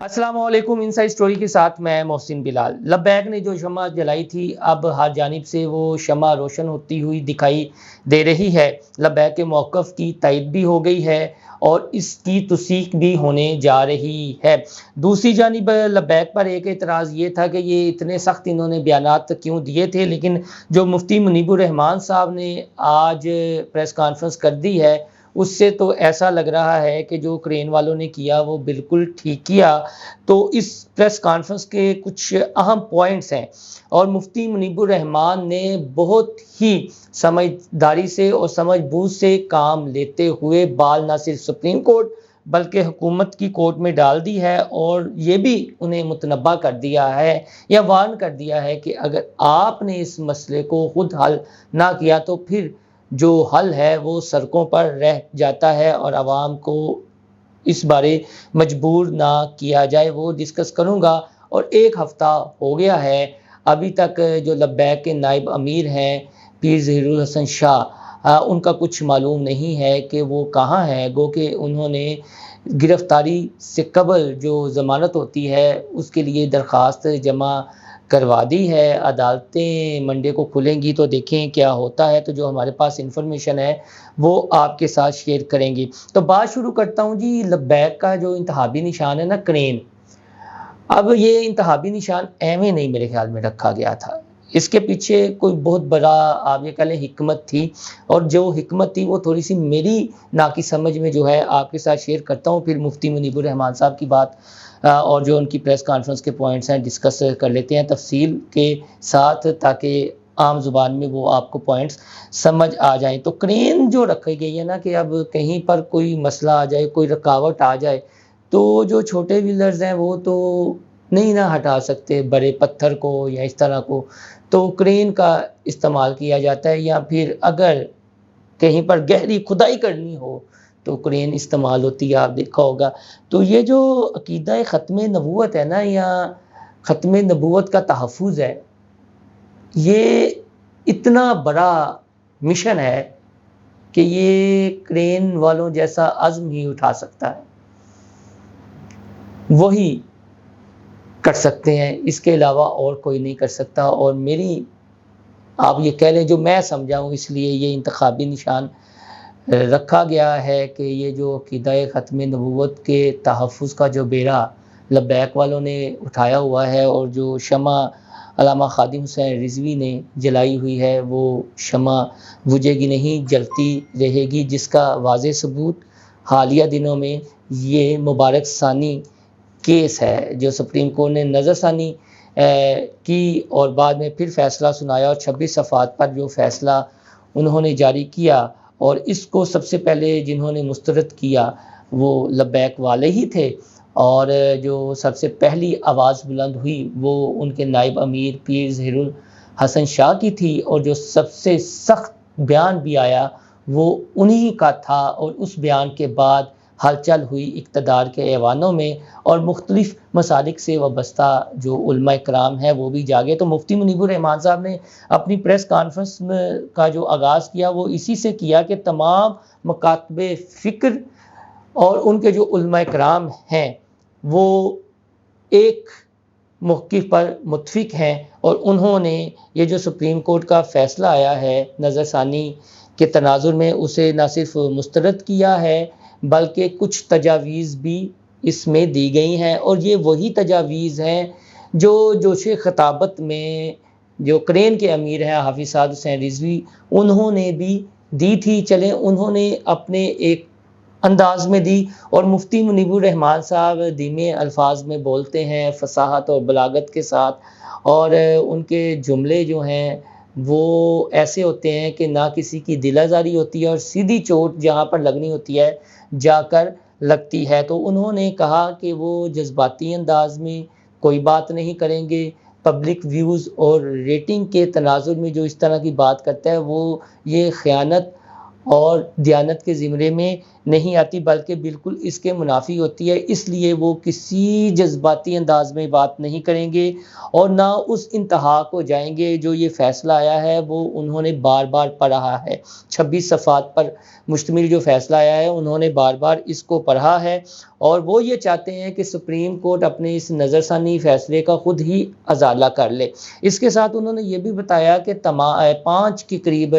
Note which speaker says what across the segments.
Speaker 1: السلام علیکم، inside story کے ساتھ میں محسن بلال۔ لبیک نے جو شمع جلائی تھی اب ہر جانب سے وہ شمع روشن ہوتی ہوئی دکھائی دے رہی ہے۔ لبیک کے موقف کی تائید بھی ہو گئی ہے اور اس کی توثیق بھی ہونے جا رہی ہے۔ دوسری جانب لبیک پر ایک اعتراض یہ تھا کہ یہ اتنے سخت انہوں نے بیانات کیوں دیے تھے، لیکن جو مفتی منیب الرحمان صاحب نے آج پریس کانفرنس کر دی ہے اس سے تو ایسا لگ رہا ہے کہ جو کرین والوں نے کیا وہ بالکل ٹھیک کیا۔ تو اس پریس کانفرنس کے کچھ اہم پوائنٹس ہیں اور مفتی منیب الرحمان نے بہت ہی سمجھداری سے اور سمجھ بوجھ سے کام لیتے ہوئے بال نہ صرف سپریم کورٹ بلکہ حکومت کی کورٹ میں ڈال دی ہے، اور یہ بھی انہیں متنبہ کر دیا ہے یا وارن کر دیا ہے کہ اگر آپ نے اس مسئلے کو خود حل نہ کیا تو پھر جو حل ہے وہ سڑکوں پر رہ جاتا ہے اور عوام کو اس بارے مجبور نہ کیا جائے۔ وہ ڈسکس کروں گا، اور ایک ہفتہ ہو گیا ہے ابھی تک جو لبیک کے نائب امیر ہیں پیر ظہیر الحسن شاہ، ان کا کچھ معلوم نہیں ہے کہ وہ کہاں ہے، گو کہ انہوں نے گرفتاری سے قبل جو ضمانت ہوتی ہے اس کے لیے درخواست جمع کروا دی ہے۔ عدالتیں منڈے کو کھلیں گی تو دیکھیں کیا ہوتا ہے، تو جو ہمارے پاس انفارمیشن ہے وہ آپ کے ساتھ شیئر کریں گی۔ تو بات شروع کرتا ہوں جی۔ لبیک کا جو انتخابی نشان ہے نا، کرین، اب یہ انتخابی نشان ایویں نہیں میرے خیال میں رکھا گیا تھا، اس کے پیچھے کوئی بہت بڑا آپ یہ کہہ لیں حکمت تھی، اور جو حکمت تھی وہ تھوڑی سی میری ناقص سمجھ میں جو ہے آپ کے ساتھ شیئر کرتا ہوں، پھر مفتی منیب الرحمان صاحب کی بات اور جو ان کی پریس کانفرنس کے پوائنٹس ہیں ڈسکس کر لیتے ہیں تفصیل کے ساتھ، تاکہ عام زبان میں وہ آپ کو پوائنٹس سمجھ آ جائیں۔ تو کرین جو رکھی گئی ہے نا کہ اب کہیں پر کوئی مسئلہ آ جائے، کوئی رکاوٹ آ جائے تو جو چھوٹے ویلرز ہیں وہ تو نہیں نہ ہٹا سکتے بڑے پتھر کو یا اس طرح کو، تو کرین کا استعمال کیا جاتا ہے، یا پھر اگر کہیں پر گہری کھدائی کرنی ہو تو کرین استعمال ہوتی ہے، آپ دیکھا ہوگا۔ تو یہ جو عقیدہ ختم نبوت ہے نا، یا ختم نبوت کا تحفظ ہے، یہ اتنا بڑا مشن ہے کہ یہ کرین والوں جیسا عزم ہی اٹھا سکتا ہے، وہی کر سکتے ہیں، اس کے علاوہ اور کوئی نہیں کر سکتا۔ اور میری آپ یہ کہہ لیں جو میں سمجھا ہوں، اس لیے یہ انتخابی نشان رکھا گیا ہے کہ یہ جو عقیدہ ختم نبوت کے تحفظ کا جو بیڑا لبیک والوں نے اٹھایا ہوا ہے، اور جو شمع علامہ خادم حسین رضوی نے جلائی ہوئی ہے وہ شمع بجھے گی نہیں، جلتی رہے گی، جس کا واضح ثبوت حالیہ دنوں میں یہ مبارک ثانی کیس ہے جو سپریم کورٹ نے نظر ثانی کی اور بعد میں پھر فیصلہ سنایا، اور 26 صفحات پر جو فیصلہ انہوں نے جاری کیا، اور اس کو سب سے پہلے جنہوں نے مسترد کیا وہ لبیک والے ہی تھے، اور جو سب سے پہلی آواز بلند ہوئی وہ ان کے نائب امیر پیر ظہیر الحسن شاہ کی تھی، اور جو سب سے سخت بیان بھی آیا وہ انہی کا تھا، اور اس بیان کے بعد ہلچل ہوئی اقتدار کے ایوانوں میں، اور مختلف مسالک سے وابستہ جو علماء کرام ہیں وہ بھی جاگے۔ تو مفتی منیب الرحمان صاحب نے اپنی پریس کانفرنس کا جو آغاز کیا وہ اسی سے کیا کہ تمام مکاتب فکر اور ان کے جو علماء کرام ہیں وہ ایک موقف پر متفق ہیں، اور انہوں نے یہ جو سپریم کورٹ کا فیصلہ آیا ہے نظر ثانی کے تناظر میں اسے نہ صرف مسترد کیا ہے بلکہ کچھ تجاویز بھی اس میں دی گئی ہیں، اور یہ وہی تجاویز ہیں جو جوش خطابت میں جو کرین کے امیر ہیں حافظ سعد حسین رضوی انہوں نے بھی دی تھی، چلیں انہوں نے اپنے ایک انداز میں دی، اور مفتی منیب الرحمان صاحب دھیمے الفاظ میں بولتے ہیں فصاحت اور بلاغت کے ساتھ، اور ان کے جملے جو ہیں وہ ایسے ہوتے ہیں کہ نہ کسی کی دل آزاری ہوتی ہے، اور سیدھی چوٹ جہاں پر لگنی ہوتی ہے جا کر لگتی ہے۔ تو انہوں نے کہا کہ وہ جذباتی انداز میں کوئی بات نہیں کریں گے، پبلک ویوز اور ریٹنگ کے تناظر میں جو اس طرح کی بات کرتا ہے وہ یہ خیانت اور دیانت کے زمرے میں نہیں آتی بلکہ بالکل اس کے منافی ہوتی ہے، اس لیے وہ کسی جذباتی انداز میں بات نہیں کریں گے اور نہ اس انتہا کو جائیں گے جو یہ فیصلہ آیا ہے وہ انہوں نے بار بار پڑھا ہے۔ 26 صفحات پر مشتمل جو فیصلہ آیا ہے انہوں نے بار بار اس کو پڑھا ہے اور وہ یہ چاہتے ہیں کہ سپریم کورٹ اپنے اس نظر ثانی فیصلے کا خود ہی ازالہ کر لے۔ اس کے ساتھ انہوں نے یہ بھی بتایا کہ 5 کے قریب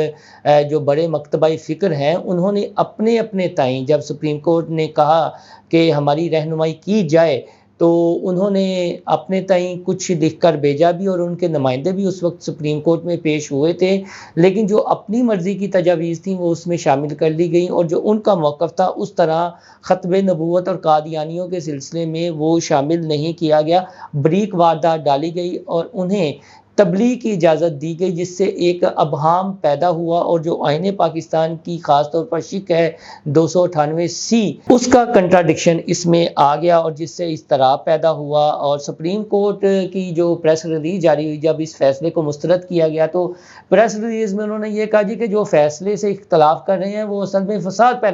Speaker 1: جو بڑے مکتبہ فکر ہیں انہوں نے اپنے اپنے تئیں جب سپریم کورٹ نے کہا کہ ہماری رہنمائی کی جائے تو انہوں نے اپنے تئیں کچھ لکھ کر بھیجا بھی اور ان کے نمائندے بھی اس وقت سپریم کورٹ میں پیش ہوئے تھے، لیکن جو اپنی مرضی کی تجاویز تھیں وہ اس میں شامل کر لی گئیں اور جو ان کا موقف تھا اس طرح ختم نبوت اور قادیانیوں کے سلسلے میں وہ شامل نہیں کیا گیا۔ بریک واردات ڈالی گئی اور انہیں تبلیغ کی اجازت دی گئی جس سے ایک ابہام پیدا ہوا اور جو آئین پاکستان کی خاص طور پر شق ہے 298C اس کا کنٹراڈکشن اس میں آ گیا اور جس سے اضطراب پیدا ہوا اور سپریم کورٹ کی جو پریس ریلیز جاری ہوئی جب اس فیصلے کو مسترد کیا گیا تو پریس ریلیز میں انہوں نے یہ کہا جی کہ جو فیصلے سے اختلاف کر رہے ہیں وہ اصل میں فساد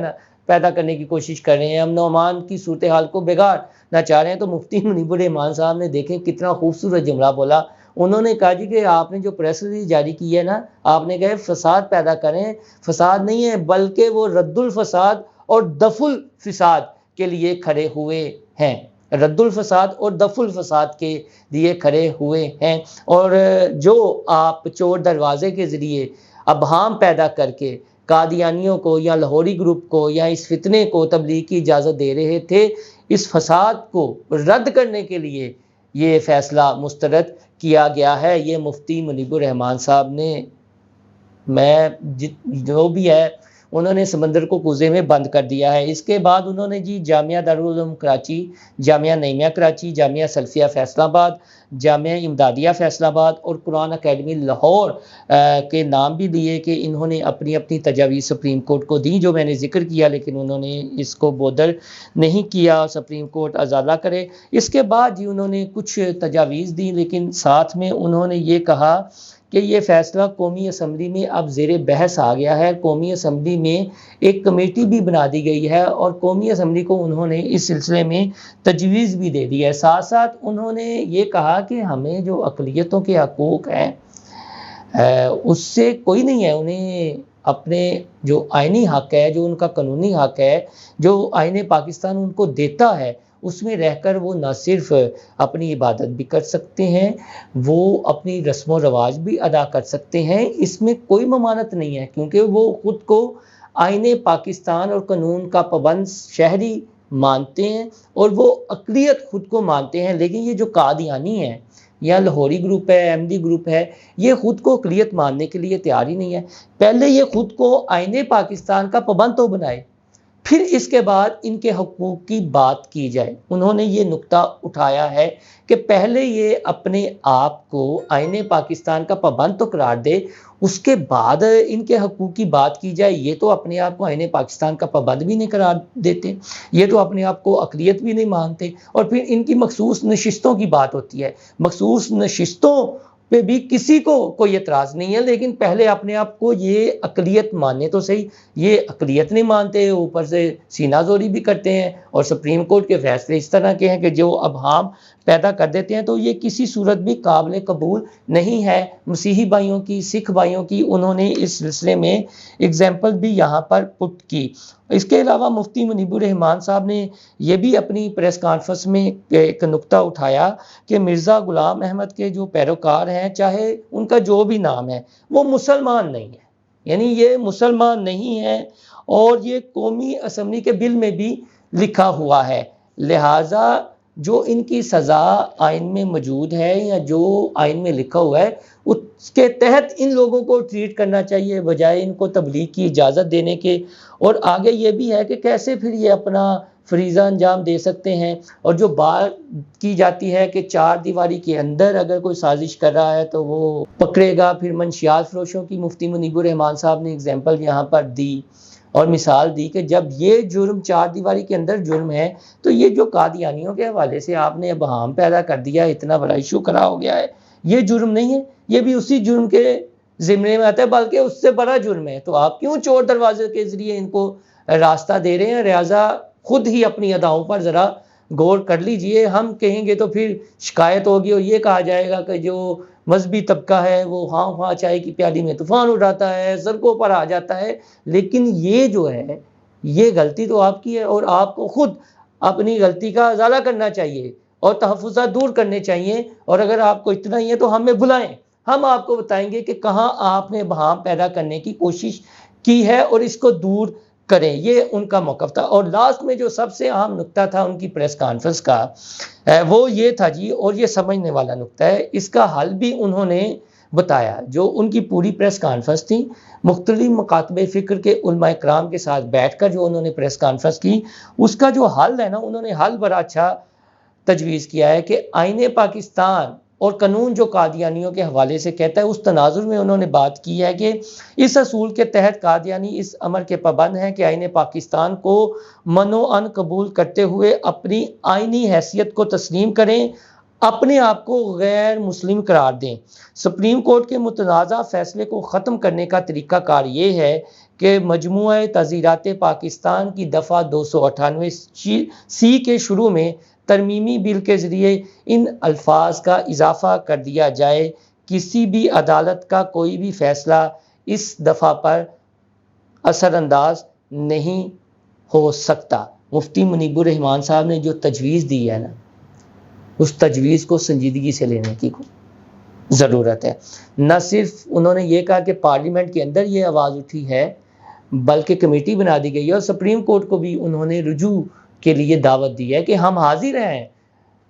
Speaker 1: پیدا کرنے کی کوشش کر رہے ہیں، امن و امان کی صورتحال کو بگاڑنا چاہ رہے ہیں۔ تو مفتی منیب الرحمان صاحب نے دیکھیں کتنا خوبصورت جملہ بولا، انہوں نے کہا جی کہ آپ نے جو پریس ریلیز جاری کی ہے نا، آپ نے کہا فساد پیدا کریں، فساد نہیں ہے بلکہ وہ رد الفساد اور دفع الفساد کے لیے کھڑے ہوئے ہیں، رد الفساد اور دفع الفساد کے لیے کھڑے ہوئے ہیں۔ اور جو آپ چور دروازے کے ذریعے ابہام پیدا کر کے قادیانیوں کو یا لاہوری گروپ کو یا اس فتنے کو تبلیغ کی اجازت دے رہے تھے، اس فساد کو رد کرنے کے لیے یہ فیصلہ مسترد کیا گیا ہے۔ یہ مفتی منیب الرحمان صاحب نے جو بھی ہے انہوں نے سمندر کو کوزے میں بند کر دیا ہے۔ اس کے بعد انہوں نے جی جامعہ دارالعلوم کراچی، جامعہ نعیمیہ کراچی، جامعہ سلفیہ فیصل آباد، جامعہ امدادیہ فیصل آباد اور قرآن اکیڈمی لاہور کے نام بھی دیے کہ انہوں نے اپنی اپنی تجاویز سپریم کورٹ کو دی جو میں نے ذکر کیا، لیکن انہوں نے اس کو بودر نہیں کیا سپریم کورٹ ازالہ کرے۔ اس کے بعد جی انہوں نے کچھ تجاویز دی لیکن ساتھ میں انہوں نے یہ کہا کہ یہ فیصلہ قومی اسمبلی میں اب زیر بحث آ گیا ہے، قومی اسمبلی میں ایک کمیٹی بھی بنا دی گئی ہے اور قومی اسمبلی کو انہوں نے اس سلسلے میں تجویز بھی دے دی ہے۔ ساتھ ساتھ انہوں نے یہ کہا کہ ہمیں جو اقلیتوں کے حقوق ہیں اس سے کوئی نہیں ہے، انہیں اپنے جو آئینی حق ہے، جو ان کا قانونی حق ہے، جو آئین پاکستان ان کو دیتا ہے، اس میں رہ کر وہ نہ صرف اپنی عبادت بھی کر سکتے ہیں، وہ اپنی رسم و رواج بھی ادا کر سکتے ہیں، اس میں کوئی ممانعت نہیں ہے کیونکہ وہ خود کو آئین پاکستان اور قانون کا پابند شہری مانتے ہیں اور وہ اقلیت خود کو مانتے ہیں۔ لیکن یہ جو قادیانی ہیں یا لاہوری گروپ ہے، احمدی گروپ ہے، یہ خود کو اقلیت ماننے کے لیے تیار ہی نہیں ہے۔ پہلے یہ خود کو آئین پاکستان کا پابند تو بنائے، پھر اس کے بعد ان کے حقوق کی بات کی جائے۔ انہوں نے یہ نقطہ اٹھایا ہے کہ پہلے یہ اپنے آپ کو آئین پاکستان کا پابند تو قرار دے، اس کے بعد ان کے حقوق کی بات کی جائے۔ یہ تو اپنے آپ کو آئین پاکستان کا پابند بھی نہیں قرار دیتے، یہ تو اپنے آپ کو اقلیت بھی نہیں مانتے، اور پھر ان کی مخصوص نشستوں کی بات ہوتی ہے، مخصوص نشستوں پہ بھی کسی کو کوئی اعتراض نہیں ہے، لیکن پہلے اپنے آپ کو یہ اقلیت ماننے تو صحیح، یہ اقلیت نہیں مانتے، اوپر سے سینہ زوری بھی کرتے ہیں اور سپریم کورٹ کے فیصلے اس طرح کے ہیں کہ جو ابہام پیدا کر دیتے ہیں، تو یہ کسی صورت بھی قابل قبول نہیں ہے۔ مسیحی بھائیوں کی، سکھ بھائیوں کی انہوں نے اس سلسلے میں اگزامپل بھی یہاں پر پٹ کی۔ اس کے علاوہ مفتی منیب الرحمان صاحب نے یہ بھی اپنی پریس کانفرنس میں ایک نقطہ اٹھایا کہ مرزا غلام احمد کے جو پیروکار ہیں، چاہے ان کا جو بھی نام ہے، وہ مسلمان نہیں ہے، یعنی یہ مسلمان نہیں ہے اور یہ قومی اسمبلی کے بل میں بھی لکھا ہوا ہے، لہٰذا جو ان کی سزا آئین میں موجود ہے یا جو آئین میں لکھا ہوا ہے اس کے تحت ان لوگوں کو ٹریٹ کرنا چاہیے، بجائے ان کو تبلیغ کی اجازت دینے کے۔ اور آگے یہ بھی ہے کہ کیسے پھر یہ اپنا فریضہ انجام دے سکتے ہیں، اور جو بات کی جاتی ہے کہ 4 دیواری کے اندر اگر کوئی سازش کر رہا ہے تو وہ پکڑے گا، پھر منشیات فروشوں کی مفتی منیب الرحمان صاحب نے اگزامپل یہاں پر دی اور مثال دی کہ جب یہ جرم 4 دیواری کے اندر جرم ہے تو یہ جو قادیانیوں کے حوالے سے آپ نے ابہام پیدا کر دیا، اتنا بڑا ایشو کھڑا ہو گیا ہے، یہ جرم نہیں ہے، یہ بھی اسی جرم کے ضمن میں آتا ہے، بلکہ اس سے بڑا جرم ہے۔ تو آپ کیوں چور دروازے کے ذریعے ان کو راستہ دے رہے ہیں، لہٰذا خود ہی اپنی اداؤں پر ذرا غور کر لیجئے. ہم کہیں گے تو پھر شکایت ہوگی اور یہ کہا جائے گا کہ جو مذہبی طبقہ ہے وہ ہاں چائے کی پیالی میں طوفان اٹھاتا ہے، سڑکوں پر آ جاتا ہے. لیکن یہ جو ہے یہ غلطی تو آپ کی ہے، اور آپ کو خود اپنی غلطی کا ازالہ کرنا چاہیے اور تحفظات دور کرنے چاہیے. اور اگر آپ کو اتنا ہی ہے تو ہمیں بلائیں، ہم آپ کو بتائیں گے کہ کہاں آپ نے بہام پیدا کرنے کی کوشش کی ہے اور اس کو دور کریں. یہ ان کا موقف تھا. اور لاسٹ میں جو سب سے اہم نقطہ تھا ان کی پریس کانفرنس کا وہ یہ تھا جی، اور یہ سمجھنے والا نقطہ ہے، اس کا حل بھی انہوں نے بتایا. جو ان کی پوری پریس کانفرنس تھی، مختلف مکاتب فکر کے علماء کرام کے ساتھ بیٹھ کر جو انہوں نے پریس کانفرنس کی، اس کا جو حل ہے نا، انہوں نے حل بڑا اچھا تجویز کیا ہے کہ آئین پاکستان اور قانون جو قادیانیوں کے حوالے سے کہتا ہے، اس تناظر میں انہوں نے بات کی ہے کہ اس اصول کے تحت قادیانی اس امر کے پابند ہیں کہ آئین پاکستان کو منوعاً قبول کرتے ہوئے اپنی آئینی حیثیت کو تسلیم کریں، اپنے آپ کو غیر مسلم قرار دیں. سپریم کورٹ کے متنازع فیصلے کو ختم کرنے کا طریقہ کار یہ ہے کہ مجموعہ تعزیرات پاکستان کی دفعہ 298 کے شروع میں ترمیمی بل کے ذریعے ان الفاظ کا اضافہ کر دیا جائے: کسی بھی عدالت کا کوئی بھی فیصلہ اس دفعہ پر اثر انداز نہیں ہو سکتا. مفتی منیب الرحمان صاحب نے جو تجویز دی ہے نا، اس تجویز کو سنجیدگی سے لینے کی ضرورت ہے. نہ صرف انہوں نے یہ کہا کہ پارلیمنٹ کے اندر یہ آواز اٹھی ہے، بلکہ کمیٹی بنا دی گئی ہے اور سپریم کورٹ کو بھی انہوں نے رجوع کے لیے دعوت دی ہے کہ ہم حاضر ہیں،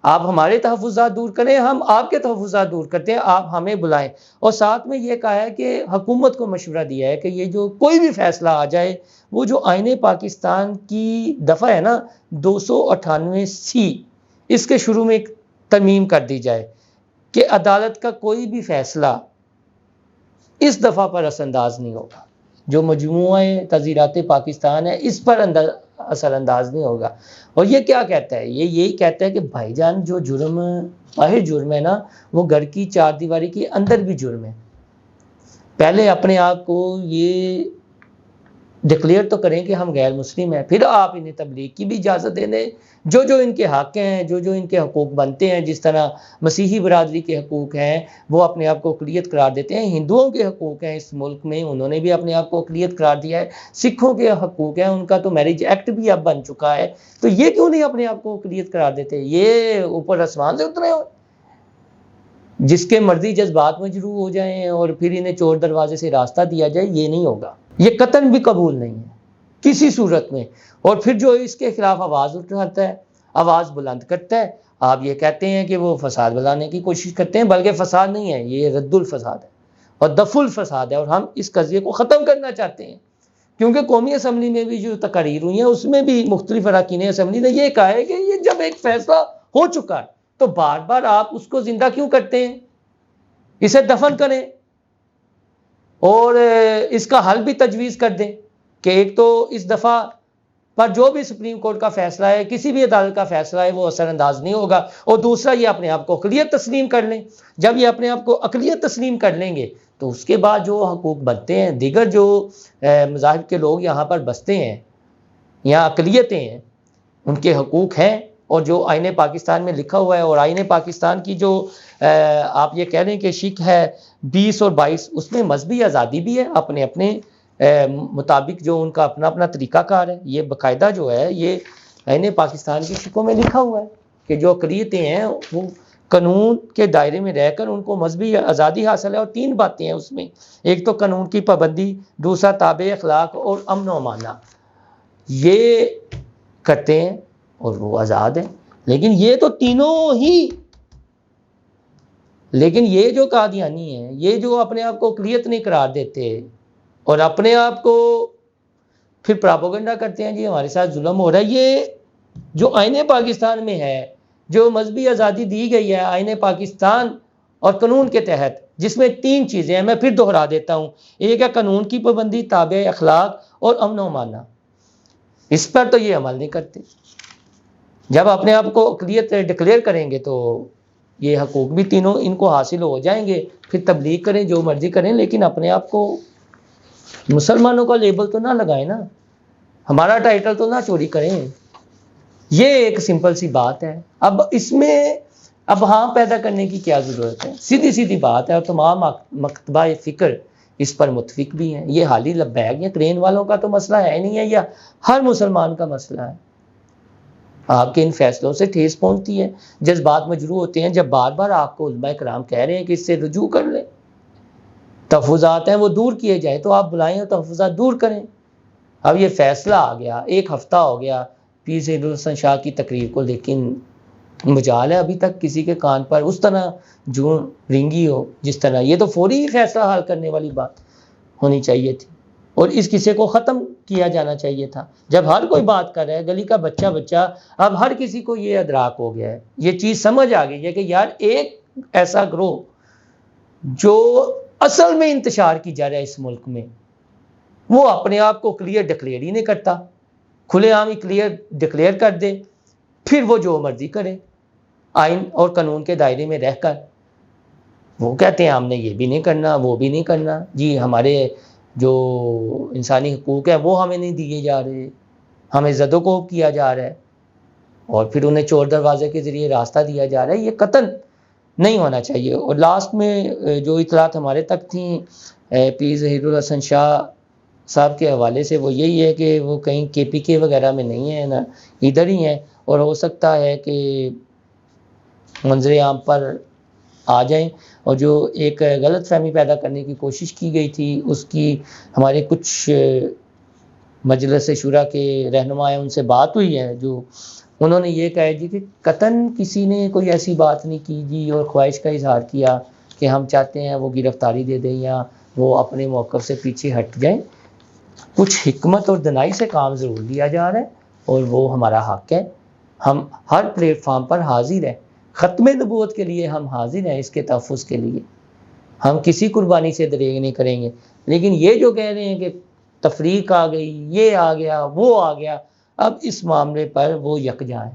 Speaker 1: آپ ہمارے تحفظات دور کریں، ہم آپ کے تحفظات دور کرتے ہیں، آپ ہمیں بلائیں. اور ساتھ میں یہ کہا ہے کہ حکومت کو مشورہ دیا ہے کہ یہ جو کوئی بھی فیصلہ آ جائے، وہ جو آئین پاکستان کی دفعہ ہے نا 298 اس کے شروع میں ایک ترمیم کر دی جائے کہ عدالت کا کوئی بھی فیصلہ اس دفعہ پر اثر انداز نہیں ہوگا. جو مجموعہ تعزیرات پاکستان ہے اس پر اثر انداز نہیں ہوگا. اور یہ کیا کہتا ہے؟ یہ یہی کہتا ہے کہ بھائی جان جو جرم باہر جرم ہے نا، وہ گھر کی چار دیواری کے اندر بھی جرم ہے. پہلے اپنے آپ کو یہ ڈکلیئر تو کریں کہ ہم غیر مسلم ہیں، پھر آپ انہیں تبلیغ کی بھی اجازت دے دیں. جو ان کے حق ہیں، جو ان کے حقوق بنتے ہیں، جس طرح مسیحی برادری کے حقوق ہیں وہ اپنے آپ کو اقلیت قرار دیتے ہیں، ہندوؤں کے حقوق ہیں اس ملک میں، انہوں نے بھی اپنے آپ کو اقلیت قرار دیا ہے، سکھوں کے حقوق ہیں، ان کا تو میرج ایکٹ بھی اب بن چکا ہے، تو یہ کیوں نہیں اپنے آپ کو اقلیت قرار دیتے؟ یہ اوپر آسمان سے اترے ہو، جس کے مرضی جذبات مجروح ہو جائیں اور پھر انہیں چور دروازے سے راستہ دیا جائے، یہ نہیں ہوگا. یہ قطعاً بھی قبول نہیں ہے کسی صورت میں. اور پھر جو اس کے خلاف آواز اٹھاتا ہے، آواز بلند کرتا ہے، آپ یہ کہتے ہیں کہ وہ فساد بلانے کی کوشش کرتے ہیں، بلکہ فساد نہیں ہے، یہ رد الفساد ہے اور دفع الفساد ہے. اور ہم اس قضیے کو ختم کرنا چاہتے ہیں، کیونکہ قومی اسمبلی میں بھی جو تقاریر ہوئی ہیں اس میں بھی مختلف اراکین اسمبلی نے یہ کہا ہے کہ یہ جب ایک فیصلہ ہو چکا ہے تو بار بار آپ اس کو زندہ کیوں کرتے ہیں؟ اسے دفن کریں اور اس کا حل بھی تجویز کر دیں کہ ایک تو اس دفعہ پر جو بھی سپریم کورٹ کا فیصلہ ہے، کسی بھی عدالت کا فیصلہ ہے، وہ اثر انداز نہیں ہوگا. اور دوسرا یہ اپنے آپ کو اقلیت تسلیم کر لیں. جب یہ اپنے آپ کو اقلیت تسلیم کر لیں گے تو اس کے بعد جو حقوق بنتے ہیں، دیگر جو مذاہب کے لوگ یہاں پر بستے ہیں، یہاں اقلیتیں ہیں، ان کے حقوق ہیں. اور جو آئین پاکستان میں لکھا ہوا ہے، اور آئین پاکستان کی جو آپ یہ کہہ لیں کہ شق ہے 20 اور 22، اس میں مذہبی آزادی بھی ہے اپنے اپنے مطابق، جو ان کا اپنا اپنا طریقہ کار ہے. یہ باقاعدہ جو ہے یہ آئین پاکستان کی شقوں میں لکھا ہوا ہے کہ جو اقلیتیں ہیں وہ قانون کے دائرے میں رہ کر ان کو مذہبی آزادی حاصل ہے. اور 3 باتیں ہیں اس میں، ایک تو قانون کی پابندی، دوسرا تابع اخلاق اور امن و امانہ. یہ کرتے ہیں اور وہ آزاد ہیں. لیکن یہ تو تینوں ہی، لیکن یہ جو قادیانی ہیں، یہ جو اپنے آپ کو اقلیت نہیں قرار دیتے اور اپنے آپ کو پھر پراپیگنڈا کرتے ہیں جی ہمارے ساتھ ظلم ہو رہا ہے. یہ جو آئین پاکستان میں ہے، جو مذہبی آزادی دی گئی ہے آئین پاکستان اور قانون کے تحت، جس میں 3 چیزیں ہیں، میں پھر دہرا دیتا ہوں. ایک ہے قانون کی پابندی، تابع اخلاق اور امن و امانہ. اس پر تو یہ عمل نہیں کرتے. جب اپنے آپ کو اقلیت ڈکلیئر کریں گے تو یہ حقوق بھی تینوں ان کو حاصل ہو جائیں گے، پھر تبلیغ کریں، جو مرضی کریں، لیکن اپنے آپ کو مسلمانوں کا لیبل تو نہ لگائیں نا. ہمارا ٹائٹل تو نہ چوری کریں. یہ ایک سمپل سی بات ہے. اب اس میں اب ہاں پیدا کرنے کی کیا ضرورت ہے؟ سیدھی سیدھی بات ہے. اور تمام مکتبہ فکر اس پر متفق بھی ہیں. یہ حالی لبیک یا کرین والوں کا تو مسئلہ ہے نہیں ہے، یا ہر مسلمان کا مسئلہ ہے. آپ کے ان فیصلوں سے ٹھیس پہنچتی ہے، جذبات مجروح ہوتے ہیں جب بار بار آپ کو علماء کرام کہہ رہے ہیں کہ اس سے رجوع کر لیں، تحفظات ہیں وہ دور کیے جائیں، تو آپ بلائیں اور تحفظات دور کریں. اب یہ فیصلہ آ گیا، ایک ہفتہ ہو گیا پیر سید الحسن شاہ کی تقریر کو، لیکن مجال ہے ابھی تک کسی کے کان پر اس طرح جو رنگی ہو جس طرح. یہ تو فوری فیصلہ حل کرنے والی بات ہونی چاہیے تھی، اور اس قصے کو ختم کیا جانا چاہیے تھا. جب ہر کوئی بات کر رہا ہے، گلی کا بچہ اب ہر کسی کو یہ ادراک ہو گیا ہے، یہ چیز سمجھ آ گئی ہے کہ یار ایک ایسا گروہ جو اصل میں انتشار کی جا رہا ہے اس ملک میں، وہ اپنے آپ کو کلیئر ڈکلیئر ہی نہیں کرتا، کھلے عام ہی کلیئر ڈکلیئر کر دے، پھر وہ جو مرضی کرے آئین اور قانون کے دائرے میں رہ کر. وہ کہتے ہیں ہم نے یہ بھی نہیں کرنا، وہ بھی نہیں کرنا، جی ہمارے جو انسانی حقوق ہیں وہ ہمیں نہیں دیے جا رہے، ہمیں زد و کوب کیا جا رہا ہے، اور پھر انہیں چور دروازے کے ذریعے راستہ دیا جا رہا ہے. یہ قطعاً نہیں ہونا چاہیے. اور لاسٹ میں جو اطلاعات ہمارے تک تھیں پیر ظہیر الحسن شاہ صاحب کے حوالے سے، وہ یہی ہے کہ وہ کہیں کے پی کے وغیرہ میں نہیں ہیں، نہ ادھر ہی ہیں، اور ہو سکتا ہے کہ منظر عام پر آ جائیں. اور جو ایک غلط فہمی پیدا کرنے کی کوشش کی گئی تھی، اس کی ہمارے کچھ مجلس شورا کے رہنما ہیں ان سے بات ہوئی ہے، جو انہوں نے یہ کہا جی کہ قطعاً کسی نے کوئی ایسی بات نہیں کی جی، اور خواہش کا اظہار کیا کہ ہم چاہتے ہیں وہ گرفتاری دے دیں یا وہ اپنے موقف سے پیچھے ہٹ جائیں. کچھ حکمت اور دنائی سے کام ضرور لیا جا رہا ہے، اور وہ ہمارا حق ہے. ہم ہر پلیٹ فارم پر حاضر ہیں، ختم نبوت کے لیے ہم حاضر ہیں، اس کے تحفظ کے لیے ہم کسی قربانی سے دریغ نہیں کریں گے. لیکن یہ جو کہہ رہے ہیں کہ تفریق آ گئی، یہ آ گیا، وہ آ گیا، اب اس معاملے پر وہ یکجا ہیں،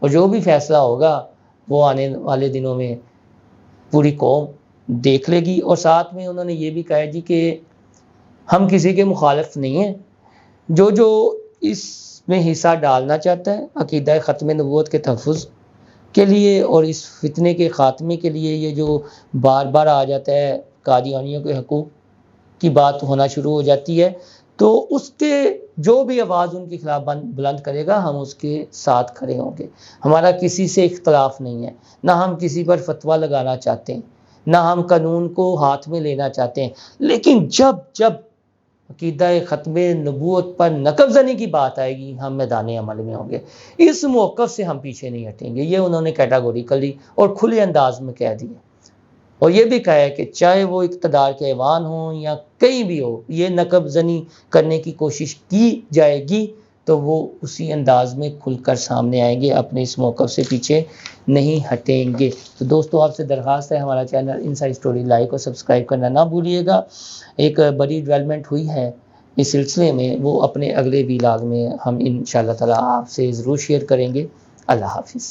Speaker 1: اور جو بھی فیصلہ ہوگا وہ آنے والے دنوں میں پوری قوم دیکھ لے گی. اور ساتھ میں انہوں نے یہ بھی کہا جی کہ ہم کسی کے مخالف نہیں ہیں، جو اس میں حصہ ڈالنا چاہتا ہے عقیدہ ختم نبوت کے تحفظ کے لیے اور اس فتنے کے خاتمے کے لیے، یہ جو بار بار آ جاتا ہے قادیانیوں کے حقوق کی بات ہونا شروع ہو جاتی ہے، تو اس کے جو بھی آواز ان کے خلاف بلند کرے گا ہم اس کے ساتھ کھڑے ہوں گے. ہمارا کسی سے اختلاف نہیں ہے، نہ ہم کسی پر فتویٰ لگانا چاہتے ہیں، نہ ہم قانون کو ہاتھ میں لینا چاہتے ہیں. لیکن جب عقیدہ ختم نبوت پر نقب زنی کی بات آئے گی ہم میدان عمل میں ہوں گے. اس موقف سے ہم پیچھے نہیں ہٹیں گے. یہ انہوں نے کیٹاگوریکلی اور کھلے انداز میں کہہ دیا، اور یہ بھی کہا ہے کہ چاہے وہ اقتدار کے ایوان ہوں یا کہیں بھی ہو، یہ نقب زنی کرنے کی کوشش کی جائے گی تو وہ اسی انداز میں کھل کر سامنے آئیں گے، اپنے اس موقف سے پیچھے نہیں ہٹیں گے. تو دوستو آپ سے درخواست ہے ہمارا چینل انسائیڈ اسٹوری لائک اور سبسکرائب کرنا نہ بھولیے گا. ایک بڑی ڈیولپمنٹ ہوئی ہے اس سلسلے میں، وہ اپنے اگلے ویلاگ میں ہم انشاءاللہ تعالی آپ سے ضرور شیئر کریں گے. اللہ حافظ.